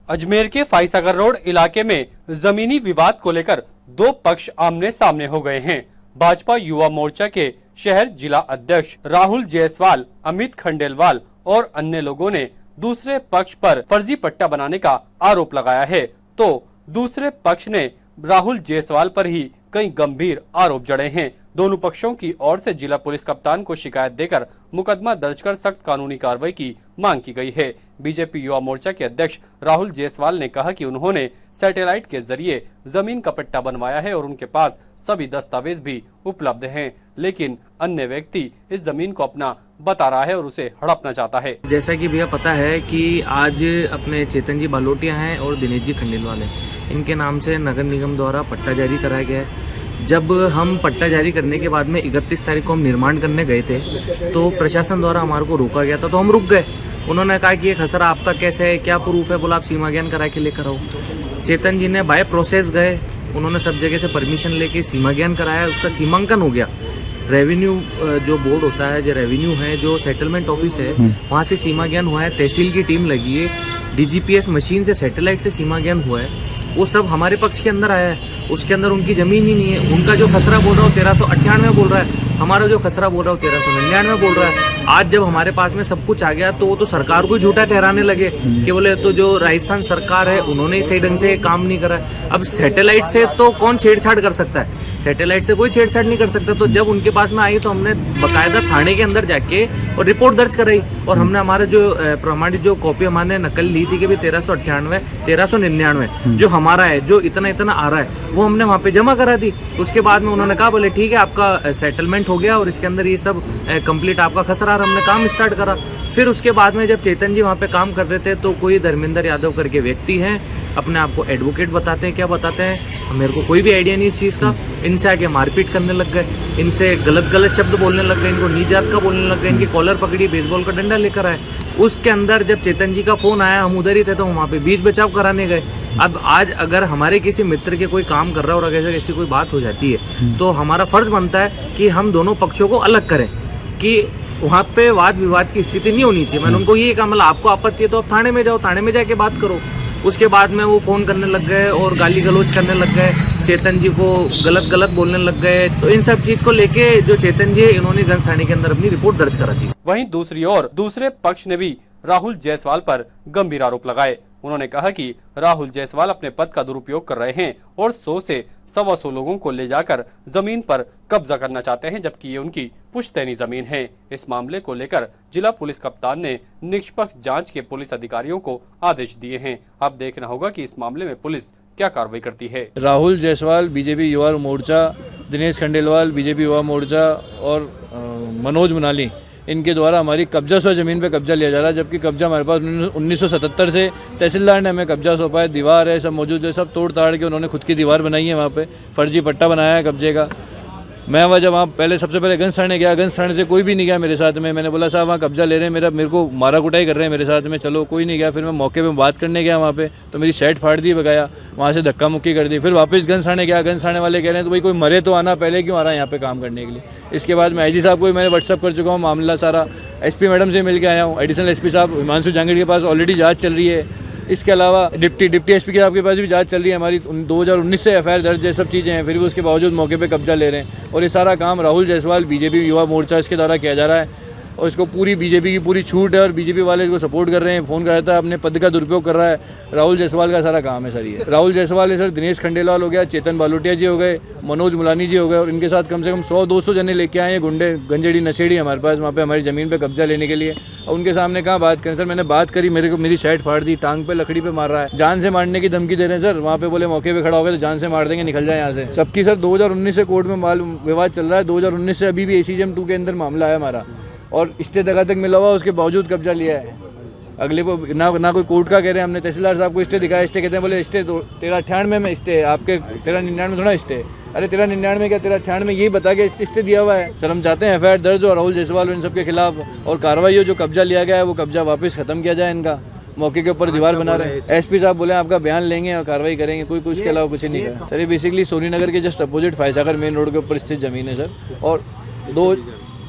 अजमेर के फाइसागर रोड इलाके में जमीनी विवाद को लेकर दो पक्ष आमने सामने हो गए हैं। भाजपा युवा मोर्चा के शहर जिला अध्यक्ष राहुल जायसवाल, अमित खंडेलवाल और अन्य लोगों ने दूसरे पक्ष पर फर्जी पट्टा बनाने का आरोप लगाया है, तो दूसरे पक्ष ने राहुल जायसवाल पर ही कई गंभीर आरोप जड़े हैं। दोनों पक्षों की ओर से जिला पुलिस कप्तान को शिकायत देकर मुकदमा दर्ज कर सख्त कानूनी कार्रवाई की मांग की गई है। बीजेपी युवा मोर्चा के अध्यक्ष राहुल जायसवाल ने कहा कि उन्होंने सैटेलाइट के जरिए जमीन का पट्टा बनवाया है और उनके पास सभी दस्तावेज भी उपलब्ध हैं, लेकिन अन्य व्यक्ति इस जमीन को अपना बता रहा है और उसे हड़पना चाहता है। जैसा कि भैया पता है कि आज अपने चेतन जी बालोटिया हैं और दिनेश जी खंडेलवाल हैं, इनके नाम से नगर निगम द्वारा पट्टा जारी कराया गया है। जब हम पट्टा जारी करने के बाद में 31 तारीख को हम निर्माण करने गए थे तो प्रशासन द्वारा हमारे को रोका गया था, तो हम रुक गए। उन्होंने कहा कि ये खसरा आपका कैसे है, क्या प्रूफ है, बोला आप सीमा ज्ञान करा के लेकर आओ। चेतन जी ने बाय प्रोसेस गए, उन्होंने सब जगह से परमिशन लेके सीमा ज्ञान कराया, उसका सीमांकन हो गया। रेवेन्यू जो बोर्ड होता है, जो रेवेन्यू है, जो सेटलमेंट ऑफिस है, वहाँ से सीमा ज्ञान हुआ है, तहसील की टीम लगी है, डीजीपीएस मशीन से सैटेलाइट से सीमा ज्ञान हुआ है, वो सब हमारे पक्ष के अंदर आया है। उसके अंदर उनकी जमीन ही नहीं है। उनका जो खसरा बोल रहा हो 1398 बोल रहा है, हमारा जो खसरा बोल रहा हो 1399 बोल रहा है। आज जब हमारे पास में सब कुछ आ गया तो वो तो सरकार को झूठा ठहराने लगे कि बोले तो जो राजस्थान सरकार है उन्होंने सही ढंग से काम नहीं करा। अब सैटेलाइट से तो कौन छेड़छाड़ कर सकता है, सैटेलाइट से कोई छेड़छाड़ नहीं कर सकता। तो जब उनके पास में आई तो हमने बाकायदा थाने के अंदर जाके और रिपोर्ट दर्ज कराई और हमने हमारे जो प्रमाणित जो कॉपी हमारे नकल ली थी कि भाई 1398 1399 जो हमारा है, जो इतना इतना आ रहा है, वो हमने वहाँ पे जमा करा दी। उसके बाद में उन्होंने कहा बोले ठीक है आपका सेटलमेंट हो गया और इसके अंदर ये सब कंप्लीट आपका खसरा, हमने काम स्टार्ट करा। फिर उसके बाद में जब चेतन जी वहाँ पे काम कर रहे थे तो कोई धर्मेंद्र यादव करके व्यक्ति हैं, अपने आप को एडवोकेट बताते हैं, क्या बताते हैं मेरे को कोई भी आइडिया नहीं इस चीज़ का। इनसे आके मारपीट करने लग गए, इनसे गलत गलत शब्द बोलने लग गए, इनको नीजात का बोलने लग गए, इनकी कॉलर पकड़ी, बेसबॉल का डंडा लेकर आए। उसके अंदर जब चेतन जी का फोन आया, हम उधर ही थे, तो वहाँ पे बीच बचाव कराने गए। अब आज अगर हमारे किसी मित्र के कोई काम कर रहा है और अगर ऐसी कोई बात हो जाती है तो हमारा फर्ज बनता है कि हम दोनों पक्षों को अलग करें, कि वहाँ पे वाद विवाद की स्थिति नहीं होनी चाहिए। मैंने उनको ये कहा, मतलब आपको आपत्ति है तो आप थाने में जाओ, थाने में जाके बात करो। उसके बाद में वो फ़ोन करने लग गए और गाली गलौज करने लग गए, चेतन जी को गलत गलत बोलने लग गए। तो इन सब चीज़ को लेके जो चेतन जी इन्होंने गंज थाने के अंदर अपनी रिपोर्ट दर्ज करा दी। वहीं दूसरी ओर दूसरे पक्ष ने भी राहुल जायसवाल पर गंभीर आरोप लगाए। उन्होंने कहा कि राहुल जायसवाल अपने पद का दुरुपयोग कर रहे हैं और 100 से 125 लोगों को ले जाकर जमीन पर कब्जा करना चाहते हैं, जबकि ये उनकी पुश्तैनी जमीन है। इस मामले को लेकर जिला पुलिस कप्तान ने निष्पक्ष जांच के पुलिस अधिकारियों को आदेश दिए हैं। अब देखना होगा कि इस मामले में पुलिस क्या कार्रवाई करती है। राहुल जायसवाल बीजेपी युवा मोर्चा, दिनेश खंडेलवाल बीजेपी युवा मोर्चा और मनोज मुनाली, इनके द्वारा हमारी कब्जा शुदा ज़मीन पे कब्जा लिया जा रहा है, जबकि कब्जा हमारे पास 1977 से तहसीलदार ने हमें कब्जा सौंपा है। दीवार है, सब मौजूद है, सब तोड़ ताड़ के उन्होंने खुद की दीवार बनाई है, वहाँ पे फर्जी पट्टा बनाया है कब्जे का। मैं वहाँ जब वहाँ सबसे पहले गंज थाने गया, गंज थाने से कोई भी नहीं गया मेरे साथ में। मैंने बोला साहब वहाँ कब्जा ले रहे हैं, मेरे को मारा कुटाई कर रहे हैं मेरे साथ में, चलो कोई नहीं गया। फिर मैं मौके पे बात करने गया वहाँ पे, तो मेरी शर्ट फाड़ दी बगाया, वहाँ से धक्का मुक्की कर दी। फिर वापस गंज थाने गया, गंज थाने वाले कह रहे हैं तो भाई कोई मरे तो आना, पहले क्यों आ रहा है यहाँ पे काम करने के लिए। इसके बाद मैं आईजी साहब को मैंने व्हाट्सअप कर चुका हूँ मामला सारा, एसपी मैडम से मिल के आया हूँ, एडिशनल एसपी साहब हिमांशु जांगड़ के पास ऑलरेडी जाँच चल रही है। इसके अलावा डिप्टी एसपी के आपके पास भी जांच चल रही है, हमारी 2019 से एफआईआर दर्ज है, सब चीज़ें हैं, फिर भी उसके बावजूद मौके पे कब्जा ले रहे हैं। और ये सारा काम राहुल जायसवाल बीजेपी युवा मोर्चा इसके द्वारा किया जा रहा है और इसको पूरी बीजेपी की पूरी छूट है और बीजेपी वाले इसको सपोर्ट कर रहे हैं। फ़ोन कराता है, अपने पद का दुरुपयोग कर रहा है। राहुल जायसवाल का सारा काम है सर ये। राहुल जायसवाल है सर, दिनेश खंडेलवाल हो गया, चेतन बालोटिया जी हो गए, मनोज मुलानी जी हो गए, और इनके साथ कम से कम 100-200 जने लेके आए हैं गुंडे, गंजेड़ी नशेड़ी हमारे पास वहाँ पे हमारी ज़मीन पे कब्जा लेने के लिए। और उनके सामने कहाँ बात करें सर, मैंने बात करी, मेरी शर्ट फाड़ दी, टांग पे लकड़ी पे मार रहा है, जान से मारने की धमकी दे रहे हैं सर। वहाँ पे बोले मौके पे खड़ा हो गया तो जान से मार देंगे, निकल जाए यहाँ से। सबकी सर 2019 से कोर्ट में विवाद चल रहा है, 2019 से अभी भी ACGM 2 के अंदर मामला है हमारा, और स्टे तक मिला हुआ, उसके बावजूद कब्जा लिया है। अगले को ना कोई कोर्ट का कह रहे हैं, हमने तहसीलदार साहब को स्टे दिखाया, स्टे कहते हैं बोले स्टे 1398 में स्टे, आपके 1399 थोड़ा स्टे। अरे 1399 क्या 1398 में यही बता के स्टे दिया हुआ है सर। हम चाहते हैं एफआईआर दर्ज हो राहुल जायसवाल और इन सब के खिलाफ, और कार्रवाई हो, जो कब्जा लिया गया है वो कब्जा वापस खत्म किया जाए इनका। मौके के ऊपर दीवार बना रहे हैं, एसपी साहब बोले आपका बयान लेंगे और कार्रवाई करेंगे, कोई कुछ के अलावा कुछ नहीं कहा सर। ये बेसिकली सोनी नगर के just opposite Foy Sagar main road के ऊपर स्थित जमीन है सर। और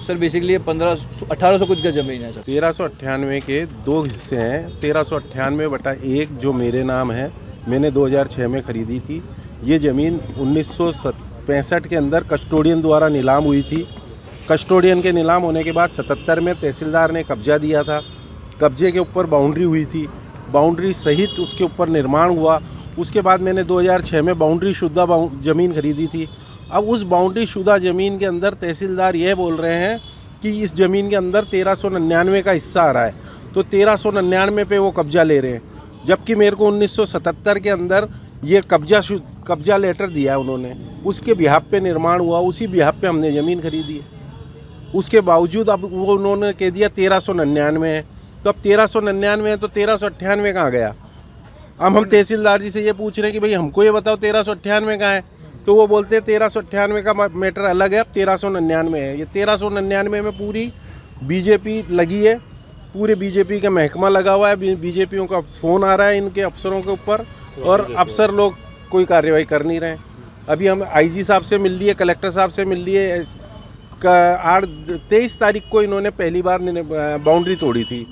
सर बेसिकली ये 1800 कुछ का ज़मीन है सर। 1398 के दो हिस्से हैं। 1398/1 जो मेरे नाम है, मैंने 2006 में ख़रीदी थी। ये ज़मीन 1965 के अंदर कस्टोडियन द्वारा नीलाम हुई थी। कस्टोडियन के नीलाम होने के बाद 77 में तहसीलदार ने कब्जा दिया था। कब्जे के ऊपर बाउंड्री हुई थी, बाउंड्री सहित उसके ऊपर निर्माण हुआ। उसके बाद मैंने 2006 में बाउंड्री शुदा ज़मीन खरीदी थी। अब उस बाउंड्री शुदा ज़मीन के अंदर तहसीलदार यह बोल रहे हैं कि इस ज़मीन के अंदर 1399 का हिस्सा आ रहा है, तो 1399 पे वो कब्जा ले रहे हैं, जबकि मेरे को 1977 के अंदर ये कब्जा लेटर दिया है उन्होंने। उसके बिहाफ पे निर्माण हुआ, उसी बिहाफ पे हमने ज़मीन खरीदी है। उसके बावजूद अब वो उन्होंने कह दिया 1399 है, तो अब 1399 है तो 1398 कहाँ गया। अब हम तहसीलदार जी से ये पूछ रहे हैं कि भाई हमको ये बताओ 1398 कहाँ है, तो वो बोलते हैं 1398 का मैटर अलग है, अब 1399 है। ये 1399 में पूरी बीजेपी लगी है, पूरे बीजेपी का महकमा लगा हुआ है। बीजेपियों का फ़ोन आ रहा है इनके अफसरों के ऊपर, और अफसर लोग कोई कार्रवाई कर नहीं रहे हैं। अभी हम आईजी साहब से मिल लिए, कलेक्टर साहब से मिल लिए। 23 तारीख को इन्होंने पहली बार बाउंड्री तोड़ी थी,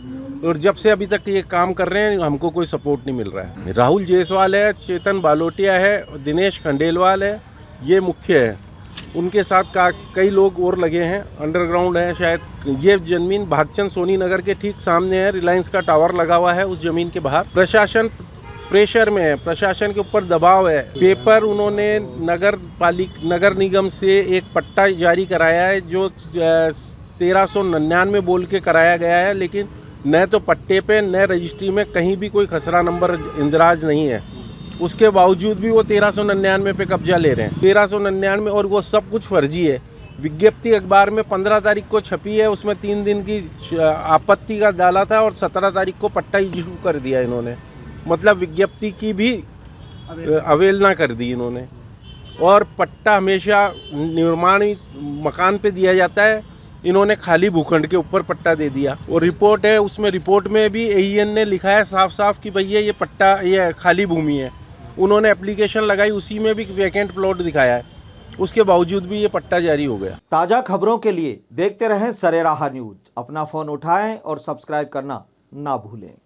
और जब से अभी तक ये काम कर रहे हैं हमको कोई सपोर्ट नहीं मिल रहा है। राहुल जायसवाल है, चेतन बालोटिया है, दिनेश खंडेलवाल है, ये मुख्य है। उनके साथ कई लोग और लगे हैं, अंडरग्राउंड है शायद। ये ज़मीन भागचंद सोनी नगर के ठीक सामने है, रिलायंस का टावर लगा हुआ है उस ज़मीन के बाहर। प्रशासन प्रेशर में है, प्रशासन के ऊपर दबाव है। पेपर उन्होंने नगर निगम से एक पट्टा जारी कराया है जो 1399 बोल के कराया गया है, लेकिन न तो पट्टे पे न रजिस्ट्री में कहीं भी कोई खसरा नंबर इंदराज नहीं है। उसके बावजूद भी वो 1399 पे कब्जा ले रहे हैं। 1399 और वो सब कुछ फर्जी है। विज्ञप्ति अखबार में 15 तारीख को छपी है, उसमें 3 दिन की आपत्ति का डाला था, और 17 तारीख को पट्टा इशू कर दिया इन्होंने। मतलब विज्ञप्ति की भी अवहेलना कर दी इन्होंने। और पट्टा हमेशा निर्माणी मकान पे दिया जाता है, इन्होंने खाली भूखंड के ऊपर पट्टा दे दिया। और रिपोर्ट है, उसमें रिपोर्ट में भी AEN ने लिखा है साफ साफ कि भैया ये पट्टा, ये खाली भूमि है। उन्होंने एप्लीकेशन लगाई, उसी में भी वैकेंट प्लॉट दिखाया है, उसके बावजूद भी ये पट्टा जारी हो गया। ताज़ा खबरों के लिए देखते रहें सरेराह न्यूज़। अपना फ़ोन उठाएं और सब्सक्राइब करना ना भूलें।